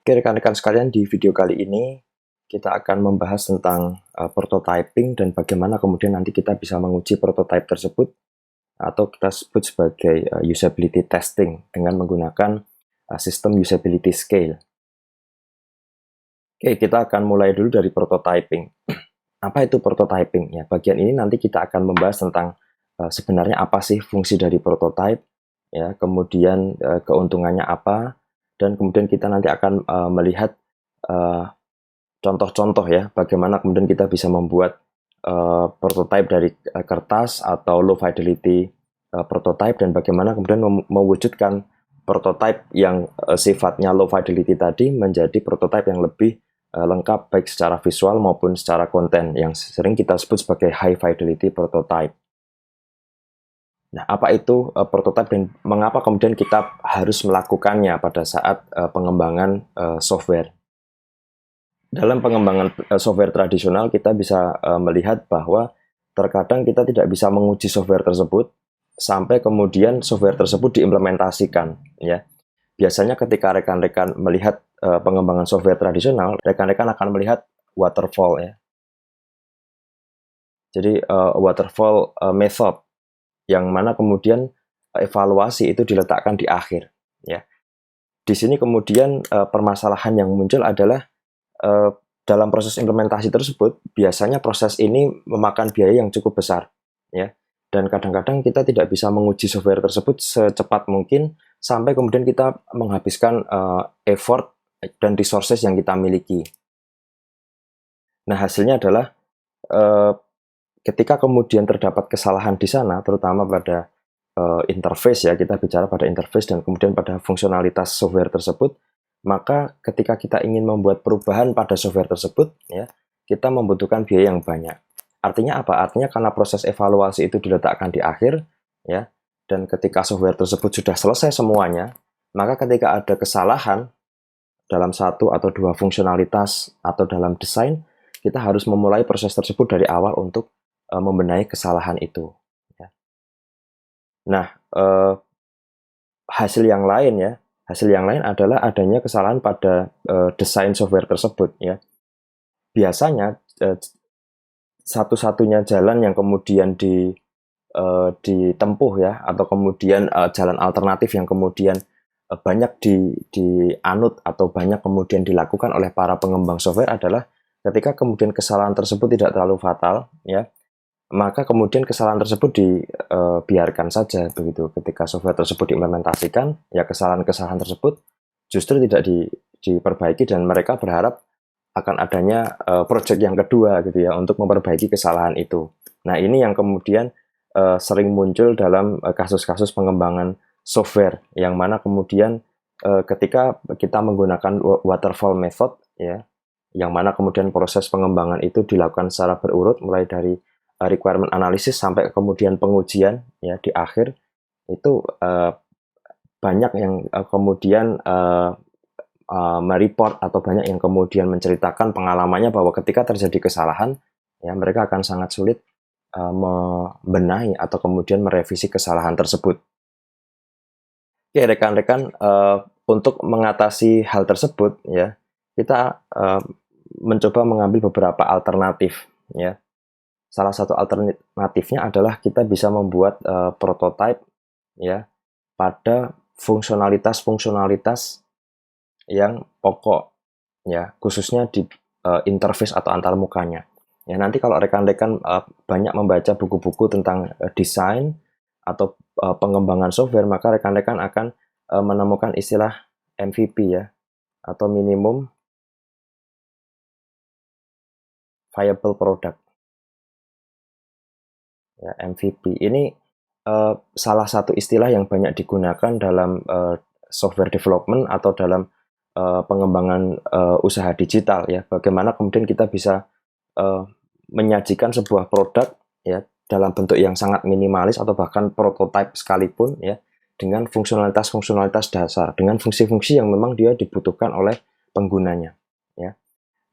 Oke, rekan-rekan sekalian, di video kali ini kita akan membahas tentang prototyping dan bagaimana kemudian nanti kita bisa menguji prototype tersebut atau kita sebut sebagai usability testing dengan menggunakan sistem usability scale. Oke, kita akan mulai dulu dari prototyping. Apa itu prototyping? Ya, bagian ini nanti kita akan membahas tentang sebenarnya apa sih fungsi dari prototype, ya, kemudian keuntungannya apa, dan kemudian kita nanti akan melihat contoh-contoh ya, bagaimana kemudian kita bisa membuat prototype dari kertas atau low fidelity prototype, dan bagaimana kemudian mewujudkan prototype yang sifatnya low fidelity tadi menjadi prototype yang lebih lengkap baik secara visual maupun secara konten yang sering kita sebut sebagai high fidelity prototype. Nah, apa itu prototype dan mengapa kemudian kita harus melakukannya pada saat pengembangan software? Dalam pengembangan software tradisional kita bisa melihat bahwa terkadang kita tidak bisa menguji software tersebut sampai kemudian software tersebut diimplementasikan, ya. Biasanya ketika rekan-rekan melihat pengembangan software tradisional, rekan-rekan akan melihat waterfall, ya. Jadi waterfall method yang mana kemudian evaluasi itu diletakkan di akhir, ya. Di sini kemudian permasalahan yang muncul adalah dalam proses implementasi tersebut biasanya proses ini memakan biaya yang cukup besar, ya. Dan kadang-kadang kita tidak bisa menguji software tersebut secepat mungkin sampai kemudian kita menghabiskan effort dan resources yang kita miliki. Nah, hasilnya adalah ketika kemudian terdapat kesalahan di sana, terutama pada interface, ya, kita bicara pada interface dan kemudian pada fungsionalitas software tersebut, maka ketika kita ingin membuat perubahan pada software tersebut, ya, kita membutuhkan biaya yang banyak. Artinya apa? Artinya karena proses evaluasi itu diletakkan di akhir, ya, dan ketika software tersebut sudah selesai semuanya, maka ketika ada kesalahan dalam satu atau dua fungsionalitas atau dalam desain, kita harus memulai proses tersebut dari awal untuk membenahi kesalahan itu. Ya. Nah, hasil yang lain adalah adanya kesalahan pada desain software tersebut, ya. Biasanya satu-satunya jalan yang kemudian ditempuh, ya, atau kemudian jalan alternatif yang kemudian banyak dianut atau banyak kemudian dilakukan oleh para pengembang software adalah ketika kemudian kesalahan tersebut tidak terlalu fatal, ya, maka kemudian kesalahan tersebut dibiarkan saja begitu. Ketika software tersebut diimplementasikan, ya, kesalahan-kesalahan tersebut justru tidak diperbaiki dan mereka berharap akan adanya project yang kedua gitu ya untuk memperbaiki kesalahan itu. Nah, ini yang kemudian sering muncul dalam kasus-kasus pengembangan software yang mana kemudian ketika kita menggunakan waterfall method, ya, yang mana kemudian proses pengembangan itu dilakukan secara berurut mulai dari requirement analysis sampai kemudian pengujian, ya, di akhir itu banyak yang kemudian mereport atau banyak yang kemudian menceritakan pengalamannya bahwa ketika terjadi kesalahan, ya, mereka akan sangat sulit membenahi atau kemudian merevisi kesalahan tersebut. Oke, rekan-rekan, untuk mengatasi hal tersebut, ya, kita mencoba mengambil beberapa alternatif, ya. Salah satu alternatifnya adalah kita bisa membuat prototype, ya, pada fungsionalitas-fungsionalitas yang pokok, ya, khususnya di interface atau antarmukanya. Ya, nanti kalau rekan-rekan banyak membaca buku-buku tentang desain atau pengembangan software, maka rekan-rekan akan menemukan istilah MVP, ya, atau minimum viable product. Ya, MVP ini salah satu istilah yang banyak digunakan dalam software development atau dalam pengembangan usaha digital, ya. Bagaimana kemudian kita bisa menyajikan sebuah produk, ya, dalam bentuk yang sangat minimalis atau bahkan prototype sekalipun, ya, dengan fungsionalitas-fungsionalitas dasar, dengan fungsi-fungsi yang memang dia dibutuhkan oleh penggunanya, ya.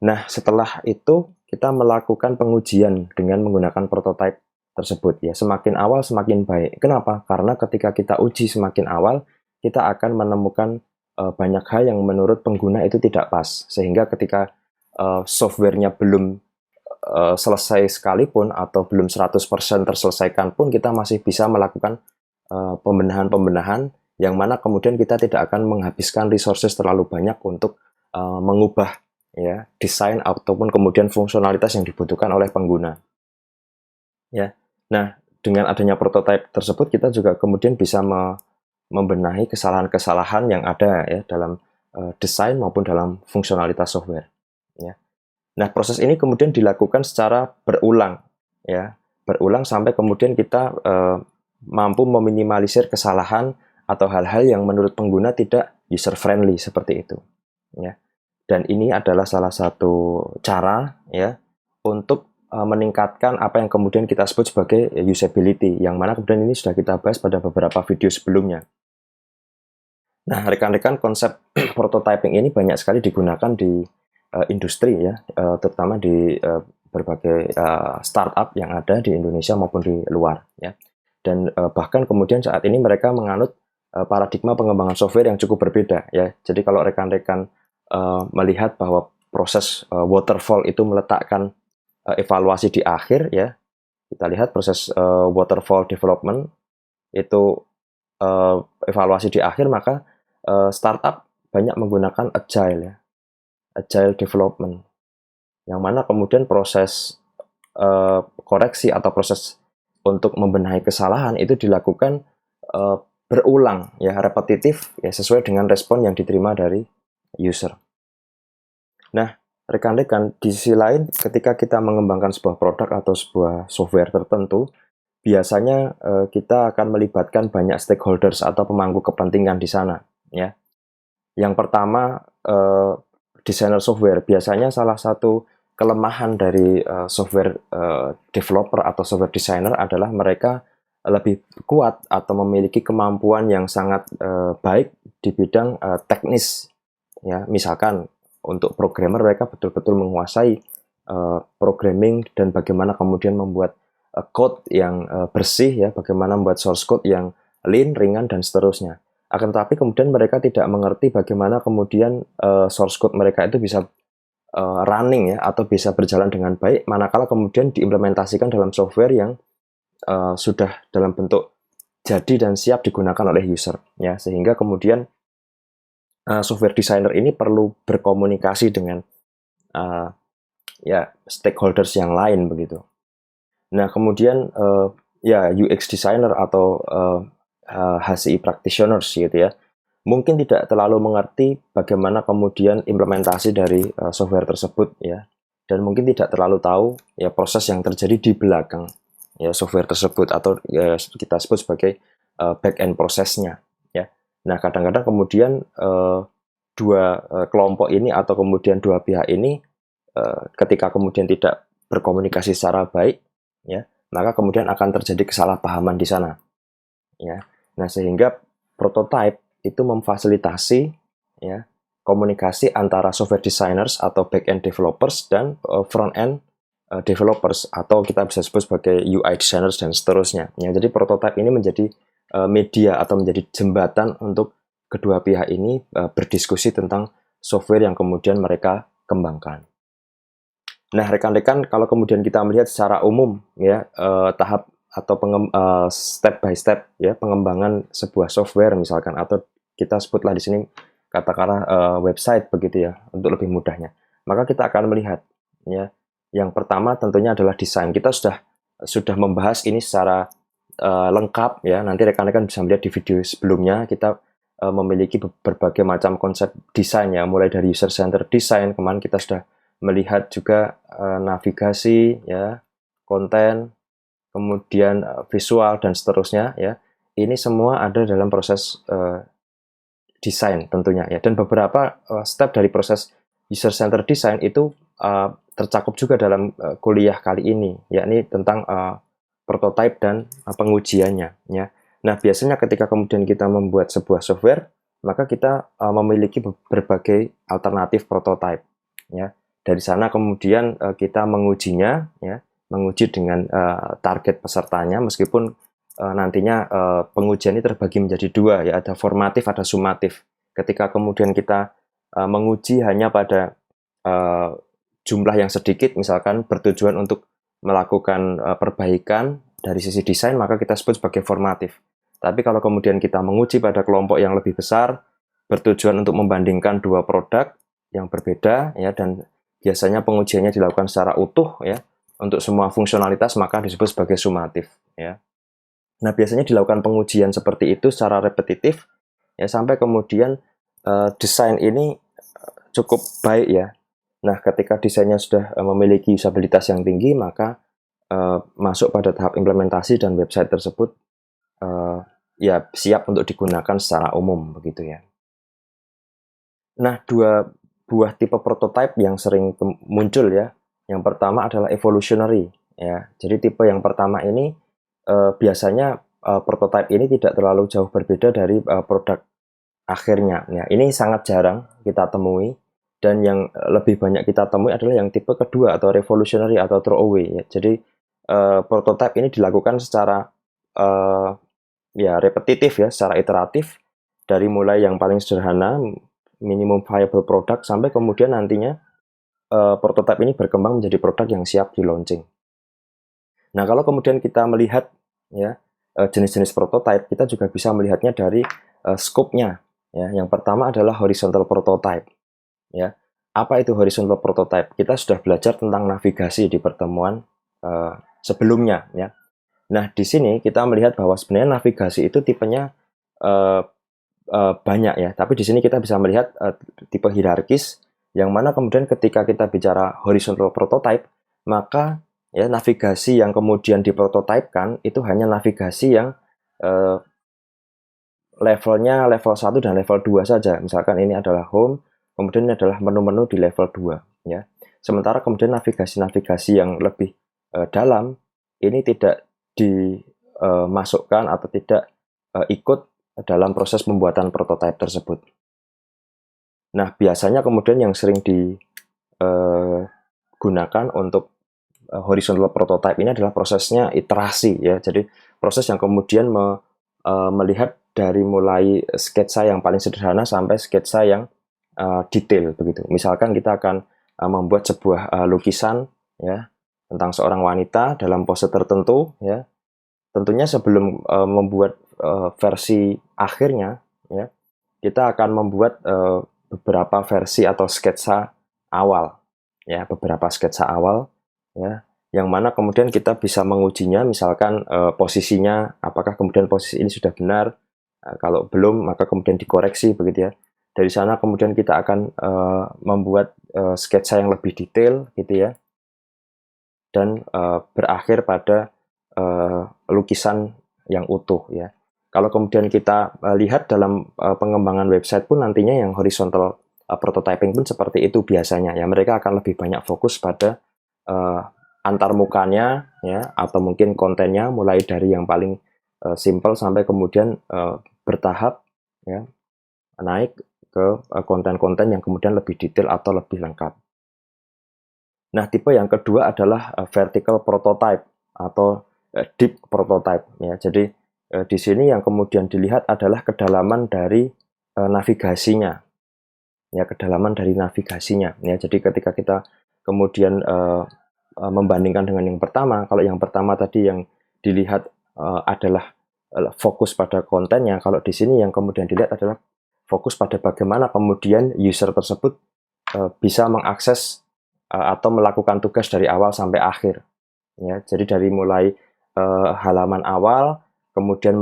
Nah, setelah itu kita melakukan pengujian dengan menggunakan prototype tersebut, ya. Semakin awal semakin baik. Kenapa? Karena ketika kita uji semakin awal, kita akan menemukan banyak hal yang menurut pengguna itu tidak pas, sehingga ketika softwarenya belum selesai sekalipun atau belum 100% terselesaikan pun, kita masih bisa melakukan pembenahan-pembenahan yang mana kemudian kita tidak akan menghabiskan resources terlalu banyak untuk mengubah ya desain ataupun kemudian fungsionalitas yang dibutuhkan oleh pengguna. Ya. Nah, dengan adanya prototype tersebut kita juga kemudian bisa membenahi kesalahan-kesalahan yang ada ya dalam desain maupun dalam fungsionalitas software. Ya. Nah, proses ini kemudian dilakukan secara berulang, ya, berulang sampai kemudian kita mampu meminimalisir kesalahan atau hal-hal yang menurut pengguna tidak user friendly seperti itu, ya. Dan ini adalah salah satu cara, ya, untuk meningkatkan apa yang kemudian kita sebut sebagai usability, yang mana kemudian ini sudah kita bahas pada beberapa video sebelumnya. Nah, rekan-rekan, konsep prototyping ini banyak sekali digunakan di industri ya, terutama di berbagai startup yang ada di Indonesia maupun di luar ya. Dan bahkan kemudian saat ini mereka menganut paradigma pengembangan software yang cukup berbeda ya. Jadi kalau rekan-rekan melihat bahwa proses waterfall itu meletakkan evaluasi di akhir ya, kita lihat proses waterfall development itu evaluasi di akhir, maka startup banyak menggunakan agile ya. Agile development, yang mana kemudian proses koreksi atau proses untuk membenahi kesalahan itu dilakukan berulang ya, repetitif ya, sesuai dengan respon yang diterima dari user. Nah, rekan-rekan, di sisi lain ketika kita mengembangkan sebuah produk atau sebuah software tertentu, biasanya kita akan melibatkan banyak stakeholders atau pemangku kepentingan di sana ya. Yang pertama, desainer software. Biasanya salah satu kelemahan dari software developer atau software designer adalah mereka lebih kuat atau memiliki kemampuan yang sangat baik di bidang teknis ya. Misalkan untuk programmer, mereka betul-betul menguasai programming dan bagaimana kemudian membuat code yang bersih ya, bagaimana membuat source code yang lean, ringan, dan seterusnya. Akan tetapi kemudian mereka tidak mengerti bagaimana kemudian source code mereka itu bisa running ya, atau bisa berjalan dengan baik manakala kemudian diimplementasikan dalam software yang sudah dalam bentuk jadi dan siap digunakan oleh user ya. Sehingga kemudian software designer ini perlu berkomunikasi dengan ya stakeholders yang lain begitu. Nah, kemudian ya UX designer atau HCI practitioners gitu ya, mungkin tidak terlalu mengerti bagaimana kemudian implementasi dari software tersebut ya, dan mungkin tidak terlalu tahu ya proses yang terjadi di belakang ya software tersebut, atau ya, kita sebut sebagai back end prosesnya ya. Nah, kadang-kadang kemudian dua kelompok ini atau kemudian dua pihak ini ketika kemudian tidak berkomunikasi secara baik ya, maka kemudian akan terjadi kesalahpahaman di sana ya. Nah, sehingga prototype itu memfasilitasi ya komunikasi antara software designers atau back-end developers dan front-end developers, atau kita bisa sebut sebagai UI designers dan seterusnya. Ya, jadi prototype ini menjadi media atau menjadi jembatan untuk kedua pihak ini berdiskusi tentang software yang kemudian mereka kembangkan. Nah, rekan-rekan, kalau kemudian kita melihat secara umum ya tahap atau step by step ya pengembangan sebuah software misalkan, atau kita sebutlah di sini katakanlah website begitu ya untuk lebih mudahnya. Maka kita akan melihat ya, yang pertama tentunya adalah desain. Kita sudah membahas ini secara lengkap ya. Nanti rekan-rekan bisa melihat di video sebelumnya, kita memiliki berbagai macam konsep desain ya, mulai dari user centered design, kemarin kita sudah melihat juga navigasi ya, konten, kemudian visual dan seterusnya ya. Ini semua ada dalam proses desain tentunya ya. Dan beberapa step dari proses user centered design itu tercakup juga dalam kuliah kali ini, yakni tentang prototype dan pengujiannya ya. Nah, biasanya ketika kemudian kita membuat sebuah software, maka kita memiliki berbagai alternatif prototype ya. Dari sana kemudian kita mengujinya ya, menguji dengan target pesertanya, meskipun nantinya pengujian ini terbagi menjadi dua ya, ada formatif, ada sumatif. Ketika kemudian kita menguji hanya pada jumlah yang sedikit, misalkan bertujuan untuk melakukan perbaikan dari sisi desain, maka kita sebut sebagai formatif. Tapi kalau kemudian kita menguji pada kelompok yang lebih besar, bertujuan untuk membandingkan dua produk yang berbeda, ya, dan biasanya pengujiannya dilakukan secara utuh, ya, untuk semua fungsionalitas, maka disebut sebagai sumatif, ya. Nah, biasanya dilakukan pengujian seperti itu secara repetitif, ya, sampai kemudian desain ini cukup baik, ya. Nah, ketika desainnya sudah memiliki usabilitas yang tinggi, maka masuk pada tahap implementasi dan website tersebut ya siap untuk digunakan secara umum, begitu ya. Nah, dua buah tipe prototype yang sering muncul, ya. Yang pertama adalah evolutionary, ya. Jadi tipe yang pertama ini biasanya prototype ini tidak terlalu jauh berbeda dari produk akhirnya. Ya, ini sangat jarang kita temui, dan yang lebih banyak kita temui adalah yang tipe kedua atau revolutionary atau throwaway. Ya. Jadi prototype ini dilakukan secara ya repetitif, ya, secara iteratif, dari mulai yang paling sederhana minimum viable product sampai kemudian nantinya prototype ini berkembang menjadi produk yang siap di launching. Nah, kalau kemudian kita melihat, ya, jenis-jenis prototype, kita juga bisa melihatnya dari scope-nya. Ya. Yang pertama adalah horizontal prototype. Ya. Apa itu horizontal prototype? Kita sudah belajar tentang navigasi di pertemuan sebelumnya. Ya. Nah, di sini kita melihat bahwa sebenarnya navigasi itu tipenya banyak, ya. Tapi di sini kita bisa melihat tipe hierarkis, yang mana kemudian ketika kita bicara horizontal prototype, maka ya navigasi yang kemudian diprototipekan itu hanya navigasi yang levelnya level 1 dan level 2 saja. Misalkan ini adalah home, kemudian ini adalah menu-menu di level 2, ya. Sementara kemudian navigasi-navigasi yang lebih dalam ini tidak dimasukkan atau tidak ikut dalam proses pembuatan prototipe tersebut. Nah, biasanya kemudian yang sering digunakan untuk horizontal prototype ini adalah prosesnya iterasi, ya. Jadi proses yang kemudian melihat dari mulai sketsa yang paling sederhana sampai sketsa yang detail, begitu. Misalkan kita akan membuat sebuah lukisan, ya, tentang seorang wanita dalam pose tertentu, ya. Tentunya sebelum membuat versi akhirnya, ya, kita akan membuat beberapa versi atau sketsa awal, ya, beberapa sketsa awal, ya, yang mana kemudian kita bisa mengujinya, misalkan posisinya, apakah kemudian posisi ini sudah benar, kalau belum maka kemudian dikoreksi, begitu ya. Dari sana kemudian kita akan membuat sketsa yang lebih detail, gitu ya, dan berakhir pada lukisan yang utuh, ya. Kalau kemudian kita lihat dalam pengembangan website pun nantinya yang horizontal prototyping pun seperti itu biasanya, ya. Mereka akan lebih banyak fokus pada antarmukanya, ya, atau mungkin kontennya mulai dari yang paling simple sampai kemudian bertahap, ya, naik ke konten-konten yang kemudian lebih detail atau lebih lengkap. Nah, tipe yang kedua adalah vertical prototype atau deep prototype, ya. Jadi di sini yang kemudian dilihat adalah kedalaman dari navigasinya, ya, kedalaman dari navigasinya, ya. Jadi ketika kita kemudian membandingkan dengan yang pertama, kalau yang pertama tadi yang dilihat adalah fokus pada kontennya, kalau di sini yang kemudian dilihat adalah fokus pada bagaimana kemudian user tersebut bisa mengakses atau melakukan tugas dari awal sampai akhir, ya. Jadi dari mulai halaman awal, kemudian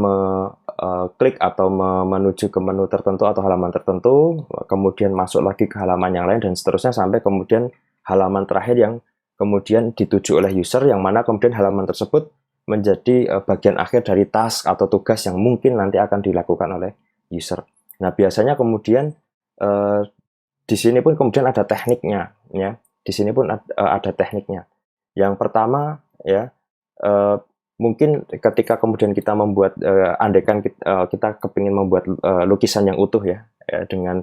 klik atau menuju ke menu tertentu atau halaman tertentu, kemudian masuk lagi ke halaman yang lain dan seterusnya sampai kemudian halaman terakhir yang kemudian dituju oleh user, yang mana kemudian halaman tersebut menjadi bagian akhir dari task atau tugas yang mungkin nanti akan dilakukan oleh user. Nah, biasanya kemudian di sini pun kemudian ada tekniknya, ya. Di sini pun ada tekniknya. Yang pertama, ya, mungkin ketika kemudian kita membuat, andaikan kita kepingin membuat lukisan yang utuh, ya, dengan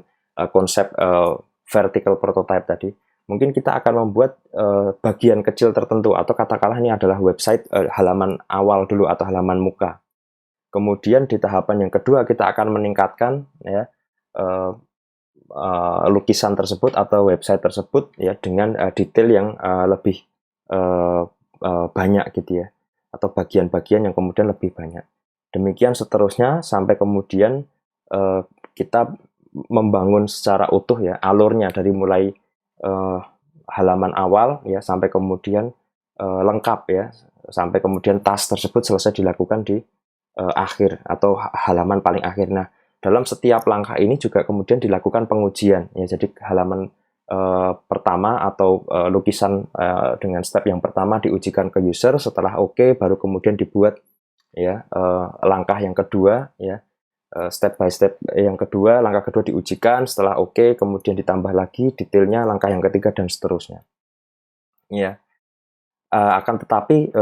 konsep vertical prototype tadi, mungkin kita akan membuat bagian kecil tertentu, atau katakanlah ini adalah website halaman awal dulu atau halaman muka. Kemudian di tahapan yang kedua kita akan meningkatkan, ya, uh, lukisan tersebut atau website tersebut ya dengan detail yang lebih banyak gitu ya, atau bagian-bagian yang kemudian lebih banyak. Demikian seterusnya sampai kemudian kita membangun secara utuh ya alurnya dari mulai halaman awal ya sampai kemudian lengkap ya, sampai kemudian task tersebut selesai dilakukan di akhir atau halaman paling akhir. Nah, dalam setiap langkah ini juga kemudian dilakukan pengujian ya. Jadi halaman pertama atau lukisan dengan step yang pertama diujikan ke user, setelah oke baru kemudian dibuat ya langkah yang kedua ya, step by step yang kedua, langkah kedua diujikan, setelah oke kemudian ditambah lagi detailnya langkah yang ketiga dan seterusnya ya. Akan tetapi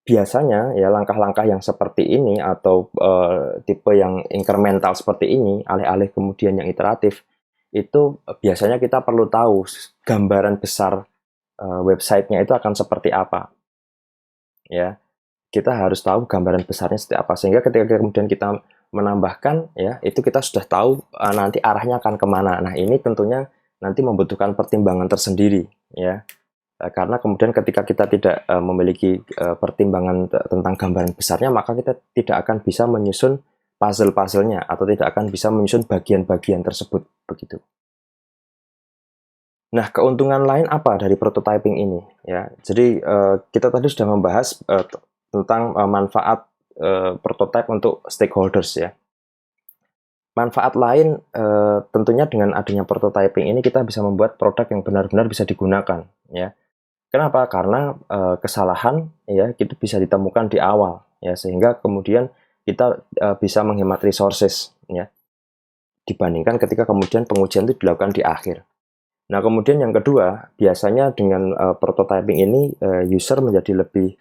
biasanya ya langkah-langkah yang seperti ini atau tipe yang incremental seperti ini, alih-alih kemudian yang iteratif, itu biasanya kita perlu tahu gambaran besar websitenya itu akan seperti apa ya. Kita harus tahu gambaran besarnya seperti apa, sehingga ketika kemudian kita menambahkan ya, itu kita sudah tahu nanti arahnya akan kemana. Nah, ini tentunya nanti membutuhkan pertimbangan tersendiri ya. Karena kemudian ketika kita tidak memiliki pertimbangan tentang gambaran besarnya, maka kita tidak akan bisa menyusun puzzle-puzzlenya atau tidak akan bisa menyusun bagian-bagian tersebut begitu. Nah, keuntungan lain apa dari prototyping ini ya? Jadi kita tadi sudah membahas tentang manfaat prototype untuk stakeholders ya. Manfaat lain tentunya dengan adanya prototyping ini kita bisa membuat produk yang benar-benar bisa digunakan ya. Kenapa? Karena kesalahan ya itu bisa ditemukan di awal ya, sehingga kemudian kita bisa menghemat resources ya dibandingkan ketika kemudian pengujian itu dilakukan di akhir. Nah, kemudian yang kedua, biasanya dengan prototyping ini user menjadi lebih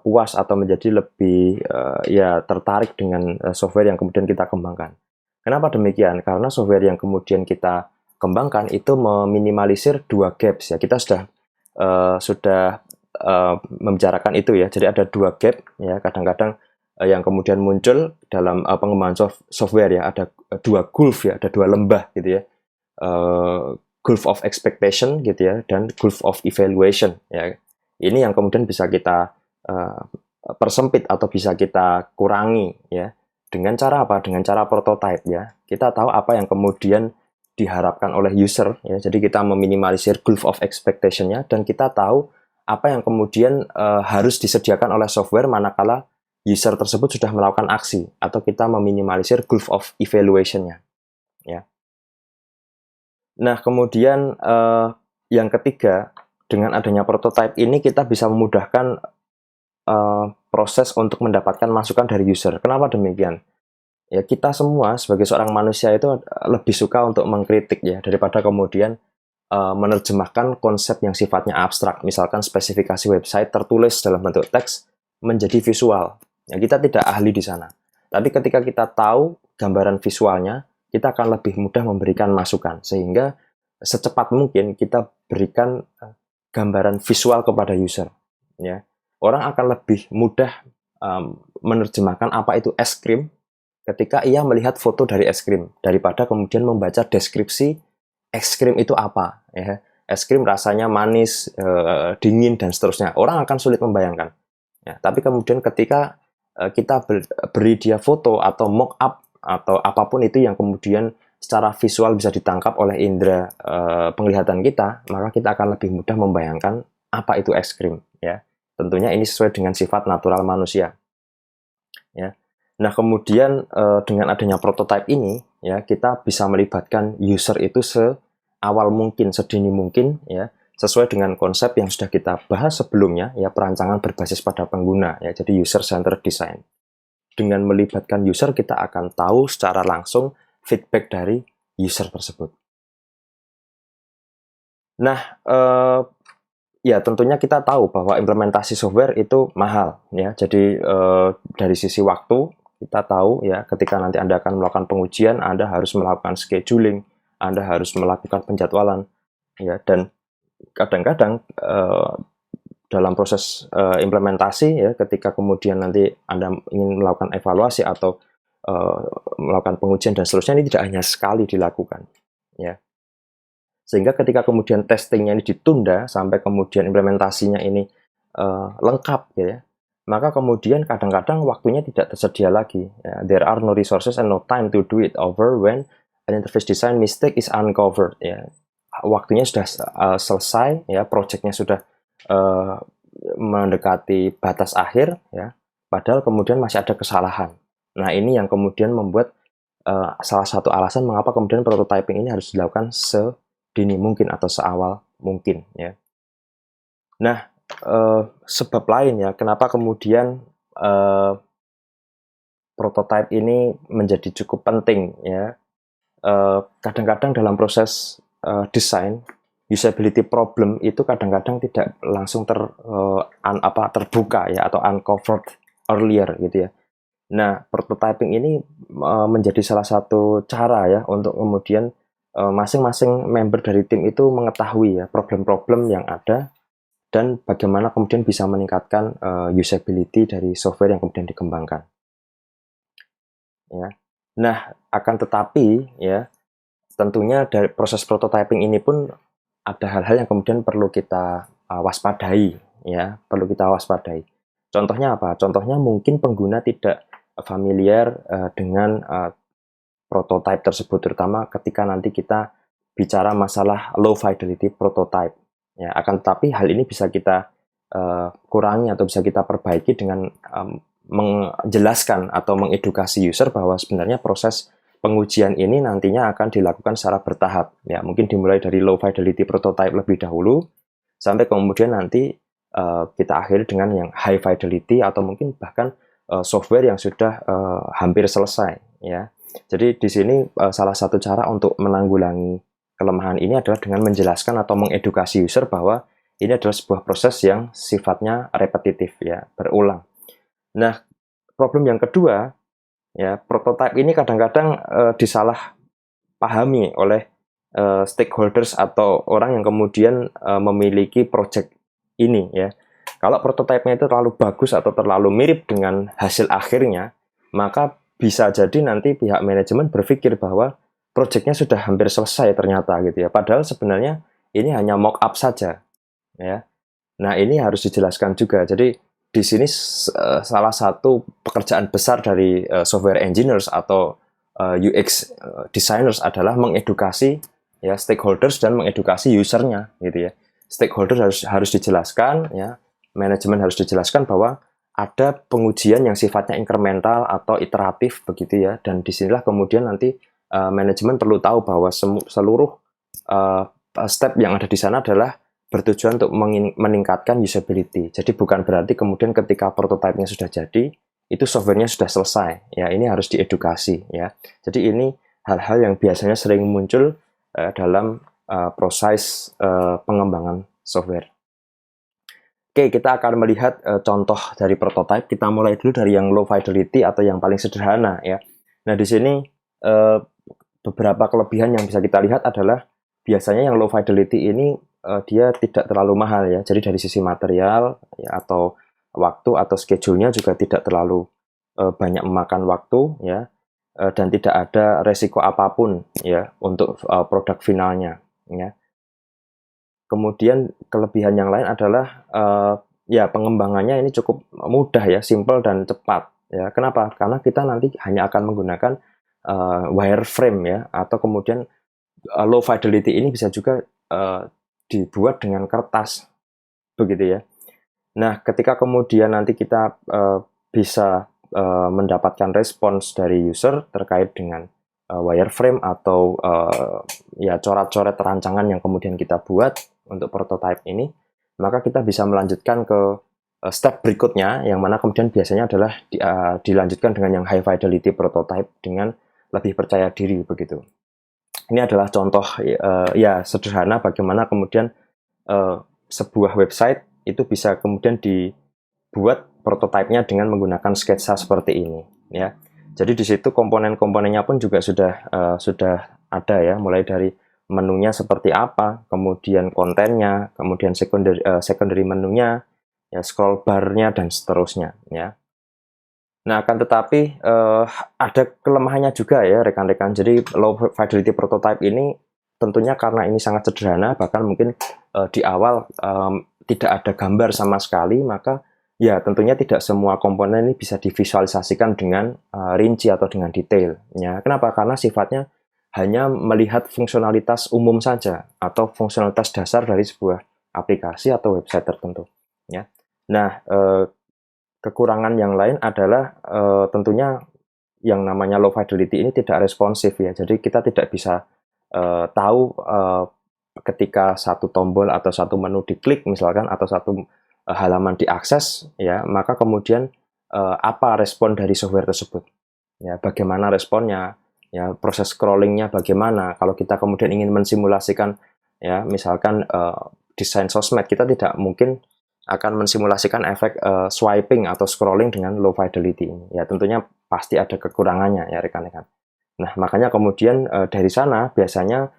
puas atau menjadi lebih ya tertarik dengan software yang kemudian kita kembangkan. Kenapa demikian? Karena software yang kemudian kita kembangkan itu meminimalisir dua gaps ya. Kita sudah membicarakan itu ya. Jadi ada dua gap ya. Kadang-kadang yang kemudian muncul dalam pengembangan software ya, ada dua gulf ya, ada dua lembah gitu ya. Gulf of expectation gitu ya, dan gulf of evaluation ya. Ini yang kemudian bisa kita persempit atau bisa kita kurangi ya. Dengan cara apa? Dengan cara prototype ya. Kita tahu apa yang kemudian diharapkan oleh user ya. Jadi kita meminimalisir gulf of expectation-nya, dan kita tahu apa yang kemudian harus disediakan oleh software manakala user tersebut sudah melakukan aksi, atau kita meminimalisir gulf of evaluation-nya ya. Nah, kemudian yang ketiga, dengan adanya prototype ini kita bisa memudahkan proses untuk mendapatkan masukan dari user. Kenapa demikian? Ya, kita semua sebagai seorang manusia itu lebih suka untuk mengkritik ya, daripada kemudian menerjemahkan konsep yang sifatnya abstrak. Misalkan spesifikasi website tertulis dalam bentuk teks menjadi visual. Ya, kita tidak ahli di sana. Tapi ketika kita tahu gambaran visualnya, kita akan lebih mudah memberikan masukan, sehingga secepat mungkin kita berikan gambaran visual kepada user ya. Orang akan lebih mudah menerjemahkan apa itu es krim ketika ia melihat foto dari es krim, daripada kemudian membaca deskripsi es krim itu apa ya. Es krim rasanya manis, dingin, dan seterusnya. Orang akan sulit membayangkan ya. Tapi kemudian ketika kita beri dia foto atau mock up atau apapun itu yang kemudian secara visual bisa ditangkap oleh indera penglihatan kita, maka kita akan lebih mudah membayangkan apa itu es krim ya. Tentunya ini sesuai dengan sifat natural manusia ya. Nah, kemudian dengan adanya prototype ini ya, kita bisa melibatkan user itu seawal mungkin, sedini mungkin ya, sesuai dengan konsep yang sudah kita bahas sebelumnya ya, perancangan berbasis pada pengguna ya, jadi user centered design. Dengan melibatkan user, kita akan tahu secara langsung feedback dari user tersebut. Nah, ya tentunya kita tahu bahwa implementasi software itu mahal ya. Jadi dari sisi waktu kita tahu ya, ketika nanti Anda akan melakukan pengujian, Anda harus melakukan scheduling, Anda harus melakukan penjadwalan ya, dan kadang-kadang dalam proses implementasi ya, ketika kemudian nanti Anda ingin melakukan evaluasi atau melakukan pengujian dan seterusnya, ini tidak hanya sekali dilakukan, ya. Sehingga ketika kemudian testingnya ini ditunda sampai kemudian implementasinya ini lengkap, ya, maka kemudian kadang-kadang waktunya tidak tersedia lagi. Ya. There are no resources and no time to do it over when an interface design mistake is uncovered. Ya. Waktunya sudah selesai, ya, projectnya sudah mendekati batas akhir, ya, padahal kemudian masih ada kesalahan. Nah, ini yang kemudian membuat salah satu alasan mengapa kemudian prototyping ini harus dilakukan sedini mungkin atau seawal mungkin, ya. Nah, sebab lain, ya, kenapa kemudian prototype ini menjadi cukup penting, ya. Kadang-kadang dalam proses desain, usability problem itu kadang-kadang tidak langsung terbuka, ya, atau uncovered earlier, gitu, ya. Nah, prototyping ini menjadi salah satu cara, ya, untuk kemudian masing-masing member dari tim itu mengetahui, ya, problem-problem yang ada dan bagaimana kemudian bisa meningkatkan usability dari software yang kemudian dikembangkan. Ya. Nah, akan tetapi, ya, tentunya dari proses prototyping ini pun ada hal-hal yang kemudian perlu kita waspadai, ya, perlu kita waspadai. Contohnya apa? Contohnya mungkin pengguna tidak familiar dengan prototype tersebut, terutama ketika nanti kita bicara masalah low fidelity prototype. Ya, akan tetapi hal ini bisa kita kurangi atau bisa kita perbaiki dengan menjelaskan atau mengedukasi user bahwa sebenarnya proses pengujian ini nantinya akan dilakukan secara bertahap. Ya, mungkin dimulai dari low fidelity prototype lebih dahulu, sampai kemudian nanti kita akhiri dengan yang high fidelity atau mungkin bahkan software yang sudah hampir selesai, ya. Jadi di sini salah satu cara untuk menanggulangi kelemahan ini adalah dengan menjelaskan atau mengedukasi user bahwa ini adalah sebuah proses yang sifatnya repetitif, ya, berulang. Nah, problem yang kedua, ya, prototype ini kadang-kadang disalahpahami oleh stakeholders atau orang yang kemudian memiliki project ini, ya. Kalau prototipenya itu terlalu bagus atau terlalu mirip dengan hasil akhirnya, maka bisa jadi nanti pihak manajemen berpikir bahwa projectnya sudah hampir selesai ternyata, gitu, ya. Padahal sebenarnya ini hanya mock up saja, ya. Nah, ini harus dijelaskan juga. Jadi di sini salah satu pekerjaan besar dari software engineers atau UX designers adalah mengedukasi, ya, stakeholders dan mengedukasi usernya, gitu, ya. Stakeholders harus dijelaskan, ya, manajemen harus dijelaskan bahwa ada pengujian yang sifatnya incremental atau iteratif, begitu, ya, dan disinilah kemudian nanti manajemen perlu tahu bahwa seluruh step yang ada di sana adalah bertujuan untuk meningkatkan usability. Jadi bukan berarti kemudian ketika prototipenya sudah jadi, itu softwarenya sudah selesai. Ya, ini harus diedukasi, ya. Jadi ini hal-hal yang biasanya sering muncul dalam proses pengembangan software. Oke, kita akan melihat contoh dari prototype. Kita mulai dulu dari yang low fidelity atau yang paling sederhana, ya. Nah, di sini beberapa kelebihan yang bisa kita lihat adalah biasanya yang low fidelity ini dia tidak terlalu mahal, ya. Jadi dari sisi material, ya, atau waktu atau schedule-nya juga tidak terlalu banyak memakan waktu, ya, dan tidak ada resiko apapun, ya, untuk produk finalnya, ya. Kemudian kelebihan yang lain adalah ya, pengembangannya ini cukup mudah, ya, simple dan cepat, ya. Kenapa? Karena kita nanti hanya akan menggunakan wireframe, ya, atau kemudian low fidelity ini bisa juga dibuat dengan kertas, begitu, ya. Nah, ketika kemudian nanti kita bisa mendapatkan respons dari user terkait dengan wireframe atau ya, coret-coret rancangan yang kemudian kita buat untuk prototype ini, maka kita bisa melanjutkan ke step berikutnya, yang mana kemudian biasanya adalah dilanjutkan dengan yang high fidelity prototype dengan lebih percaya diri, begitu. Ini adalah contoh ya, sederhana bagaimana kemudian sebuah website itu bisa kemudian dibuat prototipenya dengan menggunakan sketsa seperti ini, ya. Jadi di situ komponen-komponennya pun juga sudah ada, ya, mulai dari menunya seperti apa, kemudian kontennya, kemudian secondary menunya, ya, scroll bar-nya dan seterusnya, ya. Nah, akan tetapi ada kelemahannya juga ya rekan-rekan. Jadi low fidelity prototype ini tentunya karena ini sangat sederhana, bahkan mungkin di awal tidak ada gambar sama sekali, maka ya tentunya tidak semua komponen ini bisa divisualisasikan dengan rinci atau dengan detail. Ya, kenapa? Karena sifatnya hanya melihat fungsionalitas umum saja atau fungsionalitas dasar dari sebuah aplikasi atau website tertentu. Ya. Nah, kekurangan yang lain adalah tentunya yang namanya low fidelity ini tidak responsif ya. Jadi kita tidak bisa tahu ketika satu tombol atau satu menu diklik misalkan atau satu halaman diakses ya, maka kemudian apa respon dari software tersebut. Ya, bagaimana responnya, ya proses scrollingnya bagaimana. Kalau kita kemudian ingin mensimulasikan ya misalkan desain sosmed, kita tidak mungkin akan mensimulasikan efek swiping atau scrolling dengan low fidelity ini. Ya tentunya pasti ada kekurangannya ya rekan-rekan. Nah makanya kemudian dari sana biasanya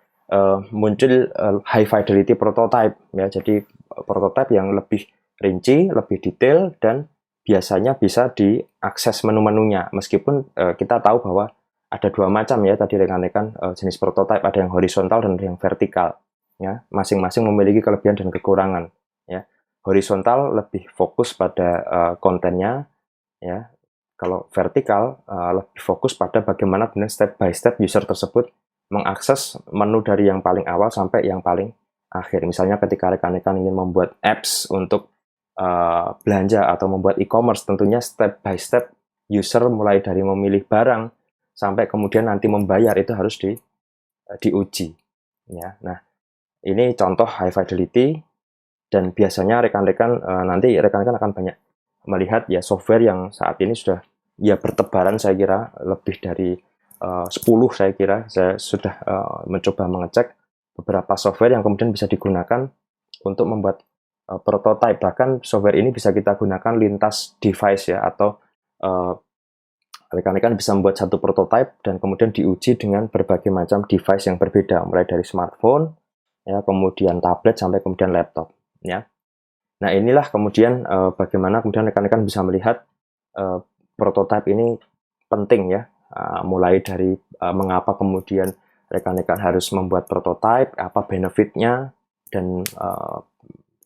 muncul high fidelity prototype ya. Jadi prototype yang lebih rinci, lebih detail dan biasanya bisa diakses menu-menunya. Meskipun kita tahu bahwa ada dua macam ya tadi rekan-rekan jenis prototype, ada yang horizontal dan yang vertikal. Ya, masing-masing memiliki kelebihan dan kekurangan. Ya, horizontal lebih fokus pada kontennya, ya. Kalau vertikal lebih fokus pada bagaimana benar step by step user tersebut mengakses menu dari yang paling awal sampai yang paling akhir. Misalnya ketika rekan-rekan ingin membuat apps untuk belanja atau membuat e-commerce, tentunya step by step user mulai dari memilih barang sampai kemudian nanti membayar itu harus diuji. Ya, nah ini contoh high fidelity. Dan biasanya rekan-rekan nanti rekan-rekan akan banyak melihat ya software yang saat ini sudah ya bertebaran, saya kira lebih dari 10 saya kira. Saya sudah mencoba mengecek beberapa software yang kemudian bisa digunakan untuk membuat prototype. Bahkan software ini bisa kita gunakan lintas device ya, atau rekan-rekan bisa membuat satu prototype dan kemudian diuji dengan berbagai macam device yang berbeda, mulai dari smartphone ya, kemudian tablet sampai kemudian laptop ya. Nah inilah kemudian bagaimana kemudian rekan-rekan bisa melihat prototype ini penting ya, mulai dari mengapa kemudian rekan-rekan harus membuat prototype, apa benefitnya dan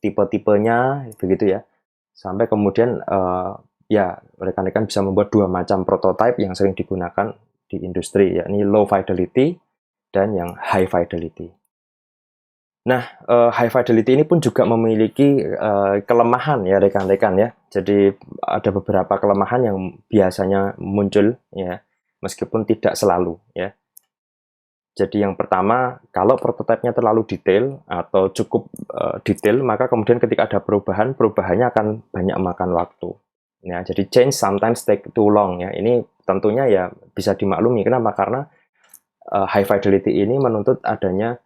tipe-tipenya begitu ya, sampai kemudian ya rekan-rekan bisa membuat dua macam prototype yang sering digunakan di industri, yakni low fidelity dan yang high fidelity. Nah, high fidelity ini pun juga memiliki kelemahan ya rekan-rekan ya. Jadi ada beberapa kelemahan yang biasanya muncul ya, meskipun tidak selalu ya. Jadi yang pertama, kalau prototipenya terlalu detail atau cukup detail, maka kemudian ketika ada perubahan, perubahannya akan banyak makan waktu. Ya, jadi change sometimes take too long ya. Ini tentunya ya bisa dimaklumi. Kenapa? Karena high fidelity ini menuntut adanya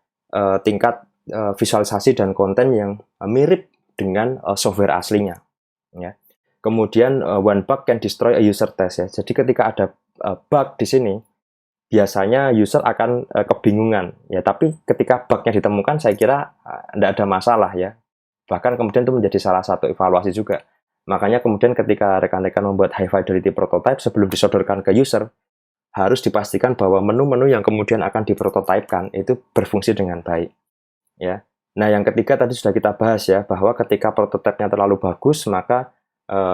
tingkat visualisasi dan konten yang mirip dengan software aslinya. Ya. Kemudian one bug can destroy a user test ya. Jadi ketika ada bug di sini, biasanya user akan kebingungan ya. Tapi ketika bugnya ditemukan, saya kira tidak ada masalah ya. Bahkan kemudian itu menjadi salah satu evaluasi juga. Makanya kemudian ketika rekan-rekan membuat high fidelity prototype, sebelum disodorkan ke user, harus dipastikan bahwa menu-menu yang kemudian akan diprototipekan itu berfungsi dengan baik. Ya. Nah, yang ketiga tadi sudah kita bahas ya, bahwa ketika prototipenya terlalu bagus, maka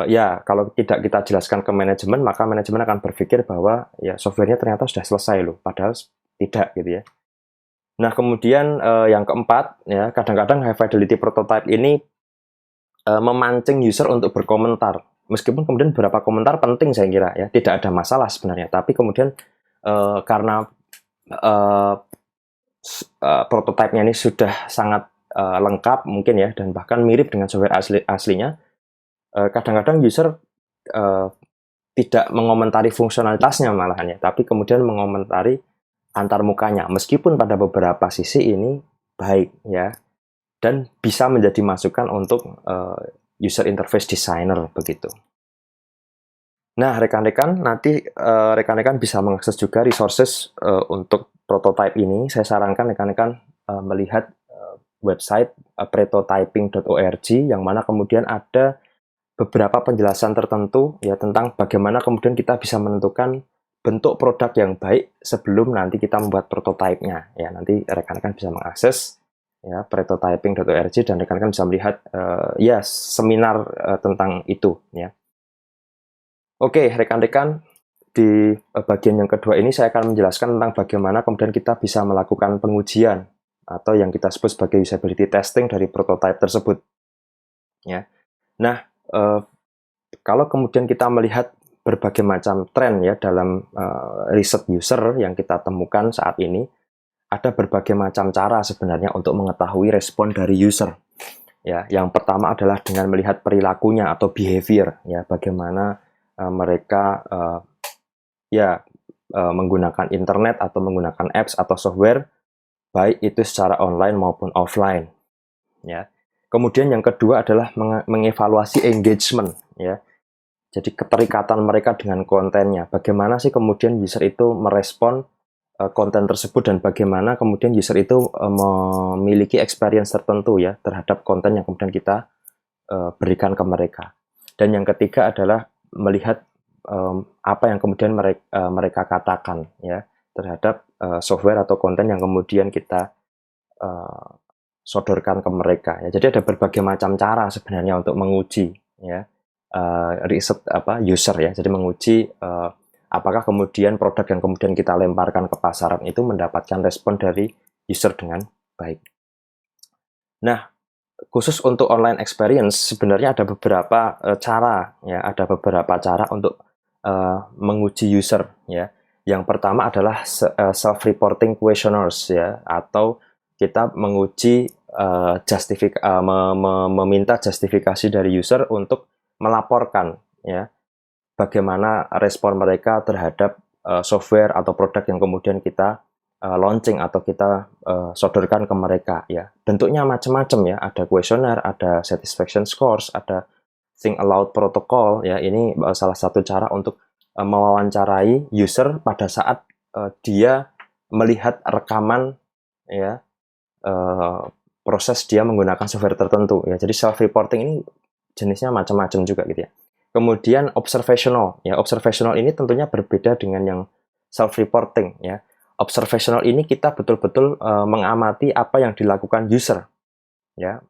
ya kalau tidak kita jelaskan ke manajemen, maka manajemen akan berpikir bahwa ya softwarenya ternyata sudah selesai loh, padahal tidak gitu ya. Nah, kemudian yang keempat ya, kadang-kadang high fidelity prototype ini memancing user untuk berkomentar. Meskipun kemudian beberapa komentar penting saya kira ya, tidak ada masalah sebenarnya, tapi kemudian karena prototipenya ini sudah sangat lengkap mungkin ya, dan bahkan mirip dengan software aslinya, kadang-kadang user tidak mengomentari fungsionalitasnya malahan ya, tapi kemudian mengomentari antar mukanya, meskipun pada beberapa sisi ini baik ya, dan bisa menjadi masukan untuk user interface designer begitu. Nah, rekan-rekan nanti rekan-rekan bisa mengakses juga resources untuk prototype ini. Saya sarankan rekan-rekan melihat website prototyping.org yang mana kemudian ada beberapa penjelasan tertentu ya tentang bagaimana kemudian kita bisa menentukan bentuk produk yang baik sebelum nanti kita membuat prototipe-nya. Ya, nanti rekan-rekan bisa mengakses ya prototyping.org dan rekan-rekan bisa melihat ya seminar tentang itu ya. Oke, rekan-rekan, di bagian yang kedua ini saya akan menjelaskan tentang bagaimana kemudian kita bisa melakukan pengujian atau yang kita sebut sebagai usability testing dari prototype tersebut. Ya. Nah, kalau kemudian kita melihat berbagai macam tren ya dalam riset user yang kita temukan saat ini, ada berbagai macam cara sebenarnya untuk mengetahui respon dari user. Ya, yang pertama adalah dengan melihat perilakunya atau behavior, ya, bagaimana mereka menggunakan internet atau menggunakan apps atau software, baik itu secara online maupun offline. Ya. Kemudian yang kedua adalah mengevaluasi engagement, ya. Jadi keterikatan mereka dengan kontennya. Bagaimana sih kemudian user itu merespon konten tersebut dan bagaimana kemudian user itu memiliki experience tertentu ya terhadap konten yang kemudian kita berikan ke mereka. Dan yang ketiga adalah melihat apa yang kemudian mereka katakan ya terhadap software atau konten yang kemudian kita sodorkan ke mereka. Ya. Jadi ada berbagai macam cara sebenarnya untuk menguji ya riset user ya. Jadi menguji apakah kemudian produk yang kemudian kita lemparkan ke pasaran itu mendapatkan respon dari user dengan baik. Nah, khusus untuk online experience sebenarnya ada beberapa cara ya, ada beberapa cara untuk menguji user ya. Yang pertama adalah self-reporting questionnaires ya, atau kita menguji meminta justifikasi dari user untuk melaporkan ya bagaimana respon mereka terhadap software atau produk yang kemudian kita launching atau kita sodorkan ke mereka ya. Bentuknya macam-macam ya, ada kuesioner, ada satisfaction scores, ada think aloud protocol ya. Ini salah satu cara untuk mewawancarai user pada saat dia melihat rekaman ya proses dia menggunakan software tertentu ya. Jadi self reporting ini jenisnya macam-macam juga gitu ya. Kemudian observational ya. Observational ini tentunya berbeda dengan yang self reporting ya. Observational ini kita betul-betul mengamati apa yang dilakukan user ya.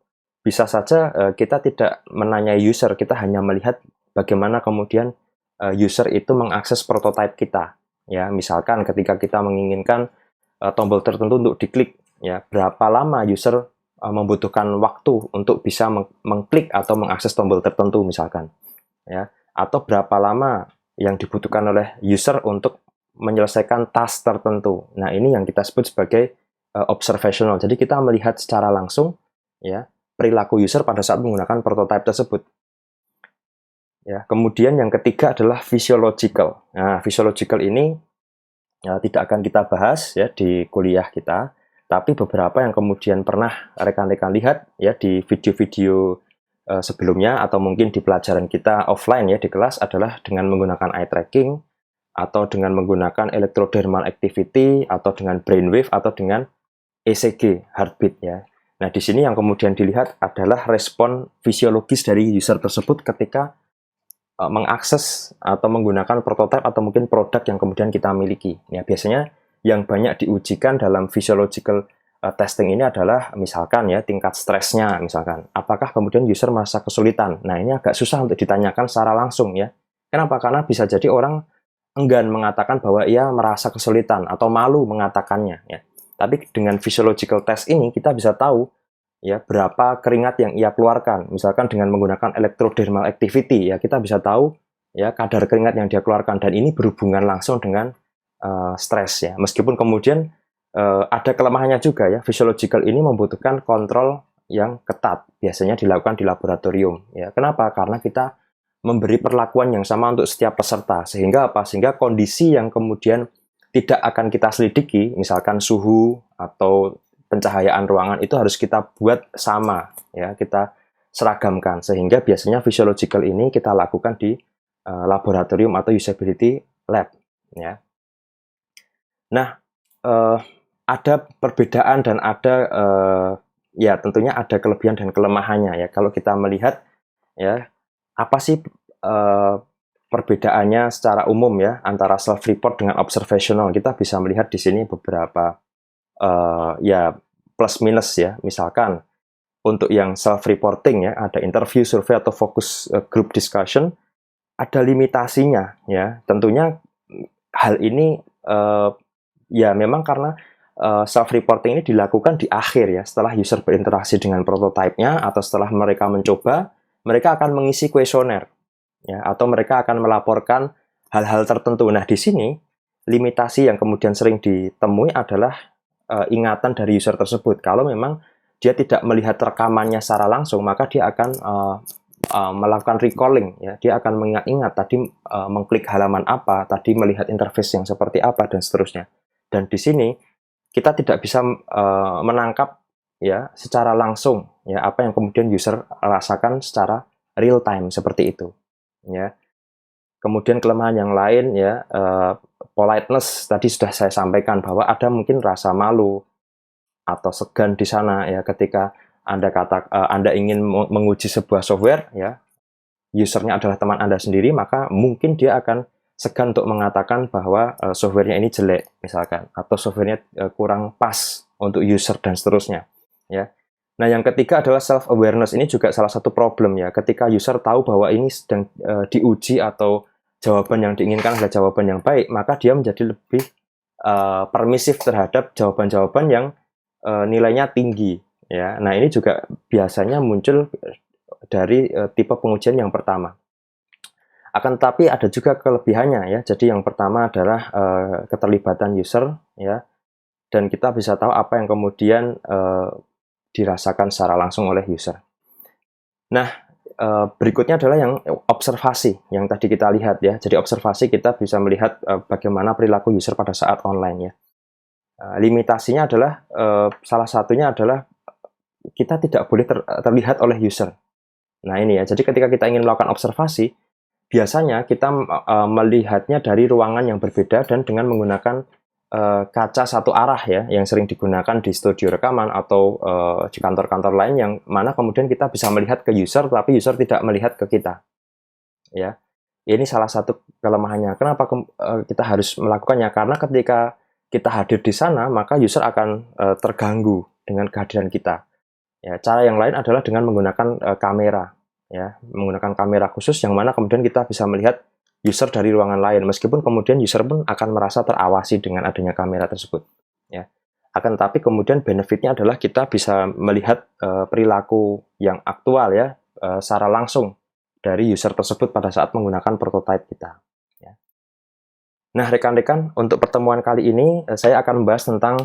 Bisa saja kita tidak menanyai user, kita hanya melihat bagaimana kemudian user itu mengakses prototipe kita ya. Misalkan ketika kita menginginkan tombol tertentu untuk diklik ya, berapa lama user membutuhkan waktu untuk bisa mengklik atau mengakses tombol tertentu misalkan ya, atau berapa lama yang dibutuhkan oleh user untuk menyelesaikan task tertentu. Nah, ini yang kita sebut sebagai observational. Jadi kita melihat secara langsung ya perilaku user pada saat menggunakan prototipe tersebut. Ya, kemudian yang ketiga adalah physiological. Nah, physiological ini tidak akan kita bahas ya di kuliah kita, tapi beberapa yang kemudian pernah rekan-rekan lihat ya di video-video sebelumnya atau mungkin di pelajaran kita offline ya di kelas adalah dengan menggunakan eye tracking atau dengan menggunakan electrodermal activity atau dengan brainwave atau dengan ECG heartbeat ya. Nah, di sini yang kemudian dilihat adalah respon fisiologis dari user tersebut ketika mengakses atau menggunakan prototipe atau mungkin produk yang kemudian kita miliki. Ya, biasanya yang banyak diujikan dalam physiological testing ini adalah misalkan ya tingkat stresnya misalkan. Apakah kemudian user merasa kesulitan? Nah, ini agak susah untuk ditanyakan secara langsung ya. Kenapa? Karena bisa jadi orang enggan mengatakan bahwa ia merasa kesulitan atau malu mengatakannya ya. Tapi dengan physiological test ini kita bisa tahu ya berapa keringat yang ia keluarkan. Misalkan dengan menggunakan electrodermal activity ya kita bisa tahu ya kadar keringat yang dia keluarkan, dan ini berhubungan langsung dengan stres ya. Meskipun kemudian ada kelemahannya juga ya. Physiological ini membutuhkan kontrol yang ketat, biasanya dilakukan di laboratorium ya. Kenapa? Karena kita memberi perlakuan yang sama untuk setiap peserta, sehingga apa? Sehingga kondisi yang kemudian tidak akan kita selidiki, misalkan suhu atau pencahayaan ruangan itu harus kita buat sama ya, kita seragamkan, sehingga biasanya physiological ini kita lakukan di laboratorium atau usability lab ya. Nah, ada perbedaan dan ada ya tentunya ada kelebihan dan kelemahannya ya. Kalau kita melihat ya apa sih perbedaannya secara umum ya antara self-report dengan observational? Kita bisa melihat di sini beberapa ya plus minus ya. Misalkan untuk yang self-reporting ya, ada interview, survei, atau focus group discussion, ada limitasinya ya. Tentunya hal ini ya memang karena self-reporting ini dilakukan di akhir ya, setelah user berinteraksi dengan prototipe-nya atau setelah mereka mencoba, mereka akan mengisi kuesioner ya, atau mereka akan melaporkan hal-hal tertentu. Nah, di sini limitasi yang kemudian sering ditemui adalah ingatan dari user tersebut. Kalau memang dia tidak melihat rekamannya secara langsung, maka dia akan melakukan recalling ya, dia akan mengingat-ingat tadi mengklik halaman apa, tadi melihat interface yang seperti apa, dan seterusnya. Dan di sini kita tidak bisa menangkap ya secara langsung ya apa yang kemudian user rasakan secara real time seperti itu ya. Kemudian kelemahan yang lain ya, politeness tadi sudah saya sampaikan bahwa ada mungkin rasa malu atau segan di sana ya ketika Anda ingin menguji sebuah software ya, usernya adalah teman Anda sendiri, maka mungkin dia akan segan untuk mengatakan bahwa softwarenya ini jelek misalkan, atau softwarenya kurang pas untuk user dan seterusnya ya. Nah, yang ketiga adalah self awareness. Ini juga salah satu problem ya, ketika user tahu bahwa ini sedang diuji atau jawaban yang diinginkan adalah jawaban yang baik, maka dia menjadi lebih permisif terhadap jawaban-jawaban yang nilainya tinggi ya. Nah, ini juga biasanya muncul dari tipe pengujian yang pertama. Akan tetapi ada juga kelebihannya ya. Jadi yang pertama adalah keterlibatan user ya, dan kita bisa tahu apa yang kemudian dirasakan secara langsung oleh user. Nah, berikutnya adalah yang observasi yang tadi kita lihat ya. Jadi observasi kita bisa melihat bagaimana perilaku user pada saat online ya. Limitasinya adalah salah satunya adalah kita tidak boleh terlihat oleh user. Nah, ini ya. Jadi ketika kita ingin melakukan observasi, biasanya kita melihatnya dari ruangan yang berbeda dan dengan menggunakan kaca satu arah ya, yang sering digunakan di studio rekaman atau di kantor-kantor lain, yang mana kemudian kita bisa melihat ke user, tapi user tidak melihat ke kita. Ya, ini salah satu kelemahannya. Kenapa kita harus melakukannya? Karena ketika kita hadir di sana, maka user akan terganggu dengan kehadiran kita. Ya, cara yang lain adalah dengan menggunakan kamera. Ya, menggunakan kamera khusus yang mana kemudian kita bisa melihat user dari ruangan lain, meskipun kemudian user pun akan merasa terawasi dengan adanya kamera tersebut ya. Akan tetapi kemudian benefitnya adalah kita bisa melihat perilaku yang aktual ya, secara langsung dari user tersebut pada saat menggunakan prototipe kita ya. Nah, rekan-rekan, untuk pertemuan kali ini saya akan membahas tentang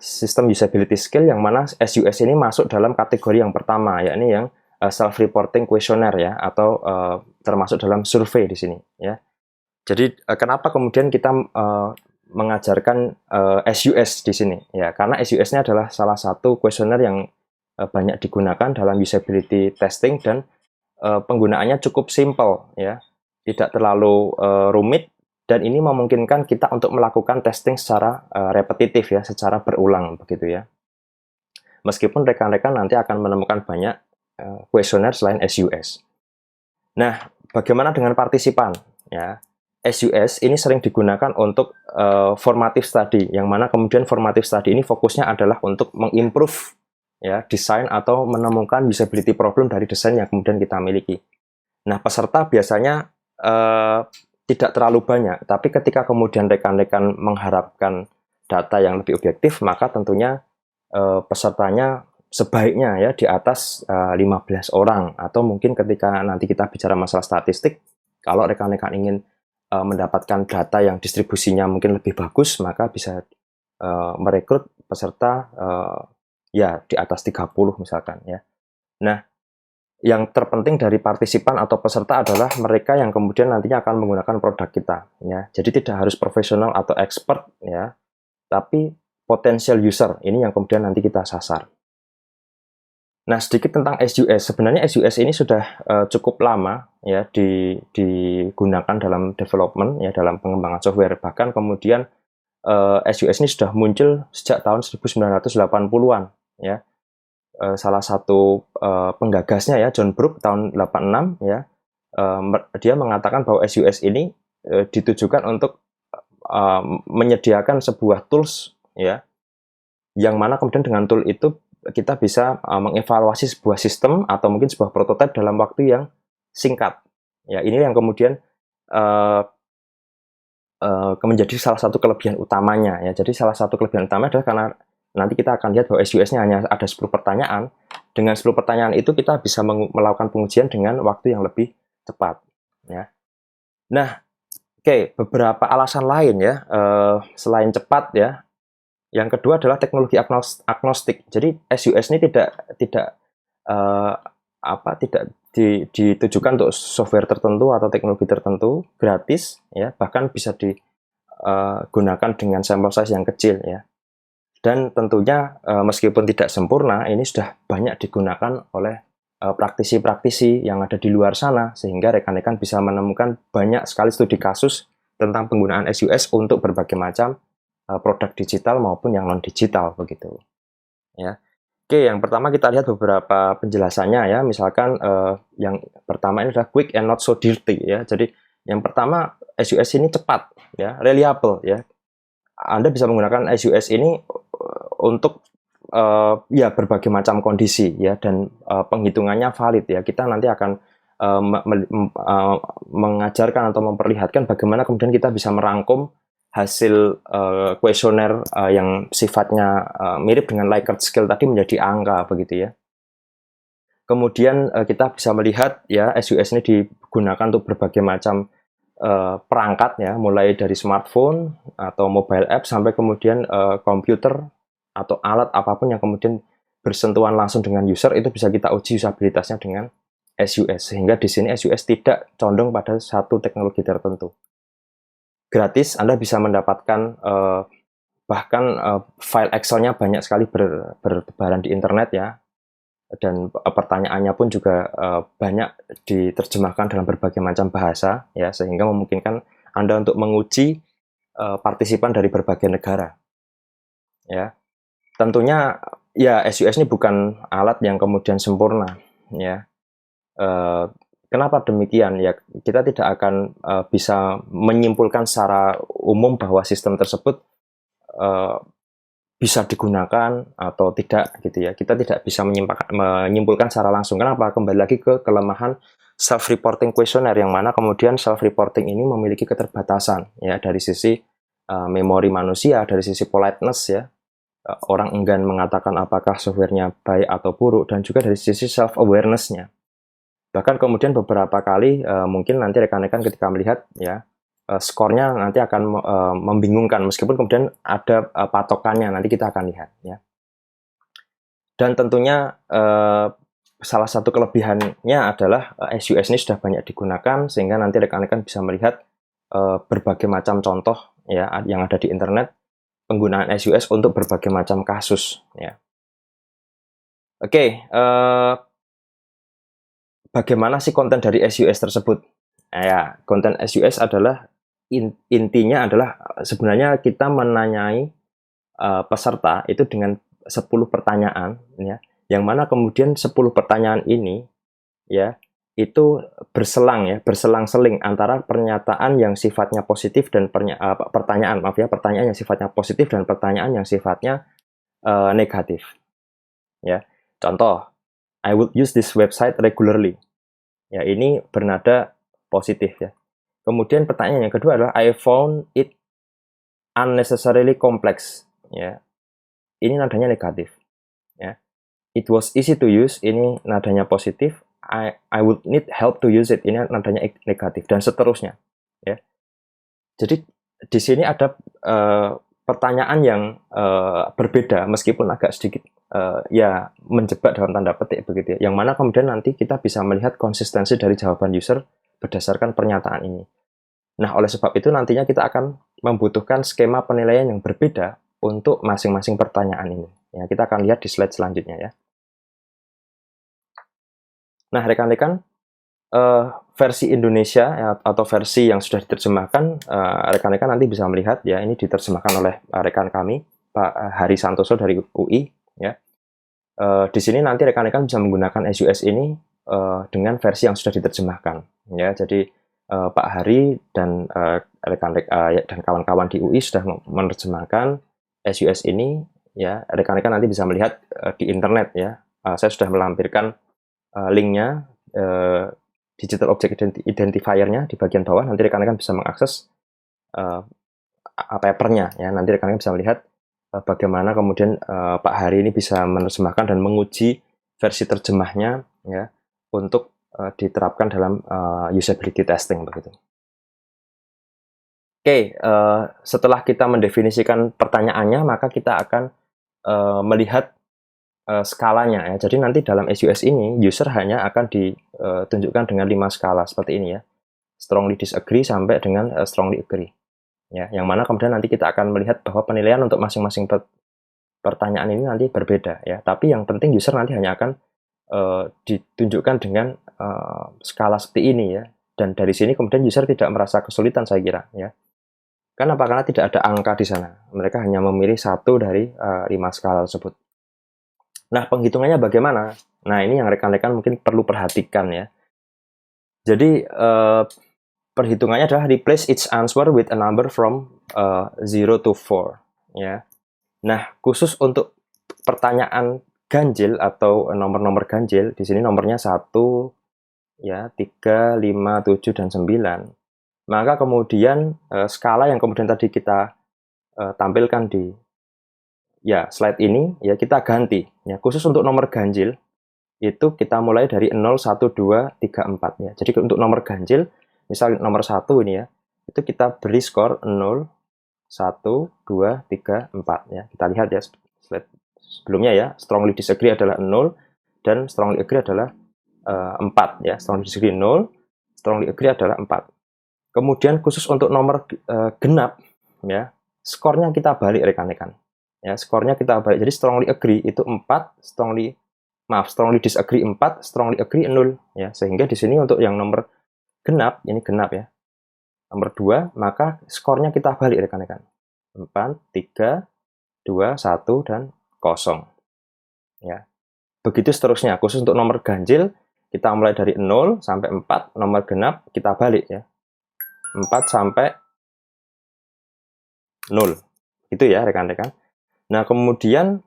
sistem usability skill, yang mana SUS ini masuk dalam kategori yang pertama, yakni yang self-reporting questionnaire ya, atau termasuk dalam survei di sini ya. Jadi kenapa kemudian kita mengajarkan SUS di sini ya? Karena SUS-nya adalah salah satu questionnaire yang banyak digunakan dalam usability testing, dan penggunaannya cukup simple ya, tidak terlalu rumit, dan ini memungkinkan kita untuk melakukan testing secara repetitif ya, secara berulang begitu ya. Meskipun rekan-rekan nanti akan menemukan banyak kuesioner selain SUS. Nah, bagaimana dengan partisipan? Ya, SUS ini sering digunakan untuk formative study, yang mana kemudian formative study ini fokusnya adalah untuk mengimprove ya desain atau menemukan usability problem dari desain yang kemudian kita miliki. Nah, peserta biasanya tidak terlalu banyak, tapi ketika kemudian rekan-rekan mengharapkan data yang lebih objektif, maka tentunya pesertanya sebaiknya ya di atas 15 orang, atau mungkin ketika nanti kita bicara masalah statistik, kalau rekan-rekan ingin mendapatkan data yang distribusinya mungkin lebih bagus, maka bisa merekrut peserta ya di atas 30 misalkan ya. Nah, yang terpenting dari partisipan atau peserta adalah mereka yang kemudian nantinya akan menggunakan produk kita ya. Jadi tidak harus profesional atau expert ya, tapi potensial user ini yang kemudian nanti kita sasar. Nah, sedikit tentang SUS. Sebenarnya SUS ini sudah cukup lama ya digunakan dalam development ya, dalam pengembangan software. Bahkan kemudian SUS ini sudah muncul sejak tahun 1980-an ya. Salah satu penggagasnya ya John Brook tahun 86 ya. dia mengatakan bahwa SUS ini ditujukan untuk menyediakan sebuah tools ya, yang mana kemudian dengan tool itu kita bisa mengevaluasi sebuah sistem atau mungkin sebuah prototipe dalam waktu yang singkat. Ya, ini yang kemudian menjadi salah satu kelebihan utamanya ya. Jadi salah satu kelebihan utama adalah karena nanti kita akan lihat bahwa SUS-nya hanya ada 10 pertanyaan. Dengan 10 pertanyaan itu kita bisa melakukan pengujian dengan waktu yang lebih cepat ya. Nah, beberapa alasan lain ya, selain cepat ya. Yang kedua adalah teknologi agnostik. Jadi SUS ini tidak ditujukan untuk software tertentu atau teknologi tertentu, gratis ya, bahkan bisa digunakan dengan sampel size yang kecil ya. Dan tentunya meskipun tidak sempurna, ini sudah banyak digunakan oleh praktisi-praktisi yang ada di luar sana, sehingga rekan-rekan bisa menemukan banyak sekali studi kasus tentang penggunaan SUS untuk berbagai macam produk digital maupun yang non digital begitu ya. Oke, yang pertama kita lihat beberapa penjelasannya ya. Misalkan yang pertama ini adalah quick and not so dirty ya. Jadi yang pertama, SUS ini cepat ya, reliable ya. Anda bisa menggunakan SUS ini untuk ya berbagai macam kondisi ya, dan penghitungannya valid ya. Kita nanti akan mengajarkan atau memperlihatkan bagaimana kemudian kita bisa merangkum hasil kuesioner yang sifatnya mirip dengan Likert scale tadi menjadi angka begitu ya. Kemudian kita bisa melihat ya, SUS ini digunakan untuk berbagai macam perangkat ya, mulai dari smartphone atau mobile app sampai kemudian komputer atau alat apapun yang kemudian bersentuhan langsung dengan user, itu bisa kita uji usabilitasnya dengan SUS. Sehingga di sini SUS tidak condong pada satu teknologi tertentu. Gratis, Anda bisa mendapatkan bahkan file Excel-nya banyak sekali bertebaran di internet ya, dan pertanyaannya pun juga banyak diterjemahkan dalam berbagai macam bahasa ya, sehingga memungkinkan Anda untuk menguji partisipan dari berbagai negara ya. Tentunya ya, SUS ini bukan alat yang kemudian sempurna ya. Kenapa demikian? Ya, kita tidak akan bisa menyimpulkan secara umum bahwa sistem tersebut bisa digunakan atau tidak gitu ya. Kita tidak bisa menyimpulkan secara langsung. Kenapa? Kembali lagi ke kelemahan self-reporting questionnaire, yang mana kemudian self-reporting ini memiliki keterbatasan ya, dari sisi memori manusia, dari sisi politeness ya. Orang enggan mengatakan apakah softwarenya baik atau buruk, dan juga dari sisi self-awareness-nya. Bahkan kemudian beberapa kali mungkin nanti rekan-rekan ketika melihat ya, skornya nanti akan membingungkan, meskipun kemudian ada patokannya, nanti kita akan lihat ya. Dan tentunya salah satu kelebihannya adalah SUS ini sudah banyak digunakan, sehingga nanti rekan-rekan bisa melihat berbagai macam contoh ya yang ada di internet penggunaan SUS untuk berbagai macam kasus ya. Oke, bagaimana sih konten dari SUS tersebut? Nah, ya, konten SUS adalah intinya adalah sebenarnya kita menanyai peserta itu dengan 10 pertanyaan ya, yang mana kemudian 10 pertanyaan ini ya, itu berselang-seling antara pernyataan yang sifatnya positif dan pertanyaan yang sifatnya positif dan pertanyaan yang sifatnya negatif ya. Contoh, I would use this website regularly. Ya, ini bernada positif ya. Kemudian pertanyaan yang kedua adalah I found it unnecessarily complex. Ya, ini nadanya negatif. Ya, it was easy to use. Ini nadanya positif. I would need help to use it. Ini nadanya negatif, dan seterusnya. Ya, jadi di sini ada pertanyaan yang berbeda, meskipun agak sedikit ya menjebak dalam tanda petik begitu ya, yang mana kemudian nanti kita bisa melihat konsistensi dari jawaban user berdasarkan pernyataan ini. Nah, oleh sebab itu nantinya kita akan membutuhkan skema penilaian yang berbeda untuk masing-masing pertanyaan ini ya. Kita akan lihat di slide selanjutnya ya. Nah, rekan-rekan, versi Indonesia ya, atau versi yang sudah diterjemahkan, rekan-rekan nanti bisa melihat ya, ini diterjemahkan oleh rekan kami Pak Hari Santoso dari UI ya. Di sini nanti rekan-rekan bisa menggunakan SUS ini dengan versi yang sudah diterjemahkan ya. Jadi Pak Hari dan dan kawan-kawan di UI sudah menerjemahkan SUS ini, ya. Rekan-rekan nanti bisa melihat di internet, ya. Saya sudah melampirkan linknya, digital object identifier-nya di bagian bawah. Nanti rekan-rekan bisa mengakses papernya, ya. Nanti rekan-rekan bisa melihat bagaimana kemudian Pak Hari ini bisa menerjemahkan dan menguji versi terjemahnya, ya, untuk diterapkan dalam usability testing begitu. Oke, setelah kita mendefinisikan pertanyaannya, maka kita akan melihat skalanya, ya. Jadi nanti dalam SUS ini user hanya akan ditunjukkan dengan 5 skala seperti ini, ya. Strongly disagree sampai dengan strongly agree. Ya, yang mana kemudian nanti kita akan melihat bahwa penilaian untuk masing-masing pertanyaan ini nanti berbeda, ya. Tapi yang penting user nanti hanya akan ditunjukkan dengan skala seperti ini, ya. Dan dari sini kemudian user tidak merasa kesulitan, saya kira, ya. Kenapa? Karena tidak ada angka di sana. Mereka hanya memilih satu dari 5 skala tersebut. Nah, penghitungannya bagaimana? Nah, ini yang rekan-rekan mungkin perlu perhatikan, ya. Jadi perhitungannya adalah replace each answer with a number from 0 to 4, ya. Nah, khusus untuk pertanyaan ganjil atau nomor-nomor ganjil, di sini nomornya 1, ya, 3, 5, 7, dan 9. Maka kemudian skala yang kemudian tadi kita tampilkan di slide ini, ya, kita ganti, ya. Khusus untuk nomor ganjil itu kita mulai dari 0, 1, 2, 3, 4, ya. Jadi untuk nomor ganjil, misal nomor 1 ini, ya, itu kita beri skor 0, 1, 2, 3, 4, ya. Kita lihat, ya, slide sebelumnya, ya. Strongly disagree adalah 0 dan strongly agree adalah 4, ya. Strongly disagree 0, strongly agree adalah 4. Kemudian khusus untuk nomor genap, ya, skornya kita balik, rekan-rekan. Ya, skornya kita balik. Jadi strongly agree itu 4, strongly disagree 4, strongly agree 0, ya. Sehingga di sini untuk yang nomor genap, ini genap, ya. Nomor 2, maka skornya kita balik, rekan-rekan. 4, 3, 2, 1, dan 0. Ya. Begitu seterusnya. Khusus untuk nomor ganjil, kita mulai dari 0 sampai 4, nomor genap kita balik, ya. 4 sampai 0. Itu, ya, rekan-rekan. Nah, kemudian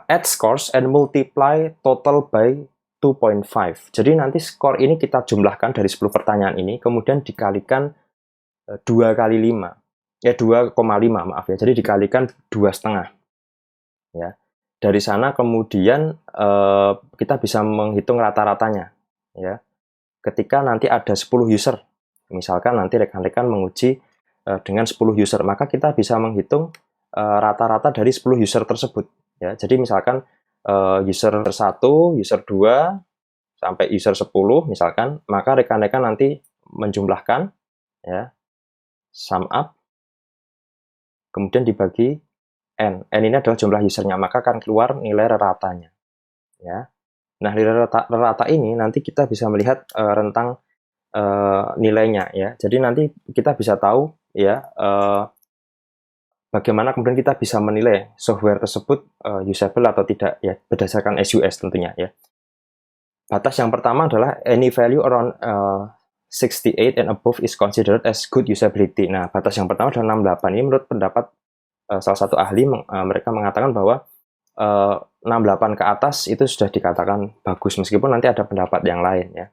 add scores and multiply total by 2.5. Jadi nanti skor ini kita jumlahkan dari 10 pertanyaan ini, kemudian dikalikan 2 kali 5. Ya, 2,5, maaf, ya. Jadi dikalikan 2,5. Ya. Dari sana kemudian kita bisa menghitung rata-ratanya, ya. Ketika nanti ada 10 user, misalkan nanti rekan-rekan menguji dengan 10 user, maka kita bisa menghitung rata-rata dari 10 user tersebut, ya. Jadi misalkan user 1, user 2, sampai user 10 misalkan, maka rekan-rekan nanti menjumlahkan, ya, sum up, kemudian dibagi N. N ini adalah jumlah usernya, maka akan keluar nilai ratanya, ya. Nah, nilai rata ini nanti kita bisa melihat rentang nilainya, ya. Jadi nanti kita bisa tahu, ya, bagaimana kemudian kita bisa menilai software tersebut usable atau tidak, ya, berdasarkan SUS tentunya, ya. Batas yang pertama adalah any value around 68 and above is considered as good usability. Nah, batas yang pertama adalah 68. Ini menurut pendapat salah satu ahli, mereka mengatakan bahwa 68 ke atas itu sudah dikatakan bagus, meskipun nanti ada pendapat yang lain, ya.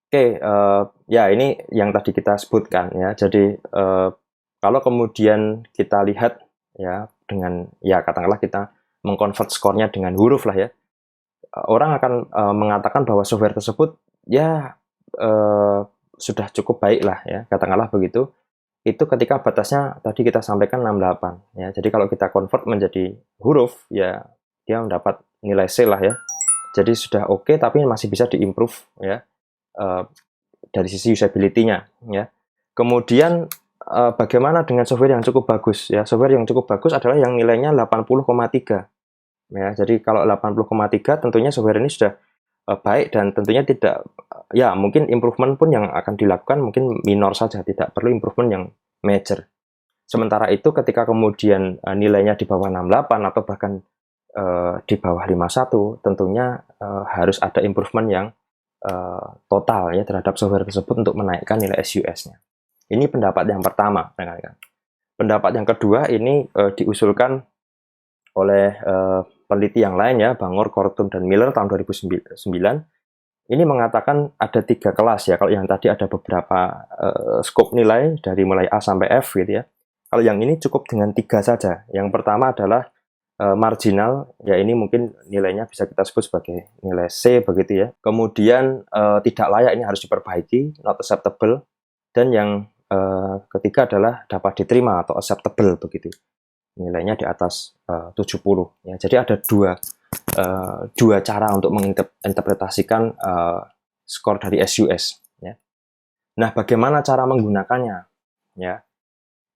Oke, ya, ini yang tadi kita sebutkan, ya. Jadi kalau kemudian kita lihat, ya, dengan, ya, katakanlah kita mengkonvert skornya dengan huruf lah, ya, orang akan mengatakan bahwa software tersebut, ya, sudah cukup baik lah, ya, katakanlah begitu. Itu ketika batasnya tadi kita sampaikan 68, ya. Jadi kalau kita convert menjadi huruf, ya, dia mendapat nilai C lah, ya. Jadi sudah oke, tapi masih bisa diimprove, ya, dari sisi usability-nya, ya. Kemudian bagaimana dengan software yang cukup bagus, ya? Software yang cukup bagus adalah yang nilainya 80,3. Ya, jadi kalau 80,3 tentunya software ini sudah baik dan tentunya tidak, ya, mungkin improvement pun yang akan dilakukan mungkin minor saja, tidak perlu improvement yang major. Sementara itu ketika kemudian nilainya di bawah 68 atau bahkan di bawah 51, tentunya harus ada improvement yang total ya terhadap software tersebut untuk menaikkan nilai SUS-nya. Ini pendapat yang pertama, rekan-rekan. Pendapat yang kedua ini diusulkan oleh peneliti yang lain ya, Bangor, Kortun, dan Miller tahun 2009. Ini mengatakan ada 3 kelas ya. Kalau yang tadi ada beberapa skop nilai dari mulai A sampai F gitu ya. Kalau yang ini cukup dengan 3 saja. Yang pertama adalah marginal, ya ini mungkin nilainya bisa kita sebut sebagai nilai C begitu ya. Kemudian tidak layak, ini harus diperbaiki, not acceptable. Dan yang ketiga adalah dapat diterima atau acceptable begitu. Nilainya di atas 70 ya. Jadi ada dua cara untuk menginterpretasikan skor dari SUS ya. Nah, bagaimana cara menggunakannya ya?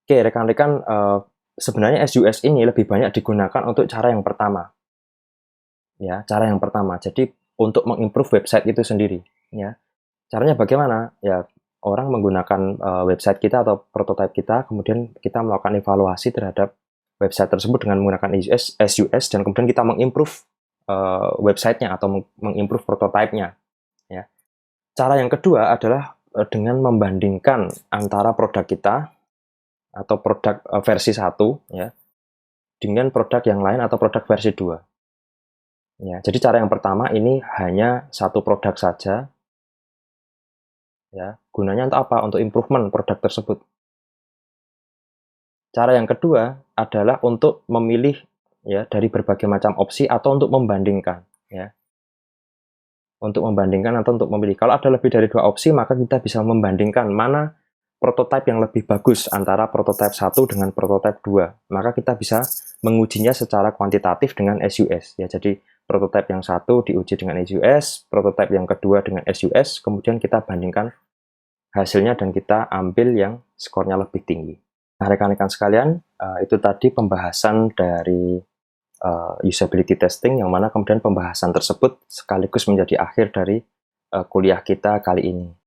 Oke, rekan-rekan, sebenarnya SUS ini lebih banyak digunakan untuk cara yang pertama. Ya, cara yang pertama. Jadi untuk mengimprove website itu sendiri, ya. Caranya bagaimana? Ya, orang menggunakan website kita atau prototipe kita, kemudian kita melakukan evaluasi terhadap website tersebut dengan menggunakan SUS dan kemudian kita mengimprove websitenya atau mengimprove prototipenya, ya. Cara yang kedua adalah dengan membandingkan antara produk kita atau produk versi 1 ya dengan produk yang lain atau produk versi 2. Ya, jadi cara yang pertama ini hanya satu produk saja. Ya, gunanya untuk apa? Untuk improvement produk tersebut. Cara yang kedua adalah untuk memilih ya dari berbagai macam opsi atau untuk membandingkan ya. Untuk membandingkan atau untuk memilih. Kalau ada lebih dari 2 opsi, maka kita bisa membandingkan mana prototipe yang lebih bagus antara prototipe 1 dengan prototipe 2. Maka kita bisa mengujinya secara kuantitatif dengan SUS. Ya, jadi prototipe yang 1 diuji dengan SUS, prototipe yang kedua dengan SUS, kemudian kita bandingkan hasilnya dan kita ambil yang skornya lebih tinggi. Nah, rekan-rekan sekalian, itu tadi pembahasan dari usability testing, yang mana kemudian pembahasan tersebut sekaligus menjadi akhir dari kuliah kita kali ini.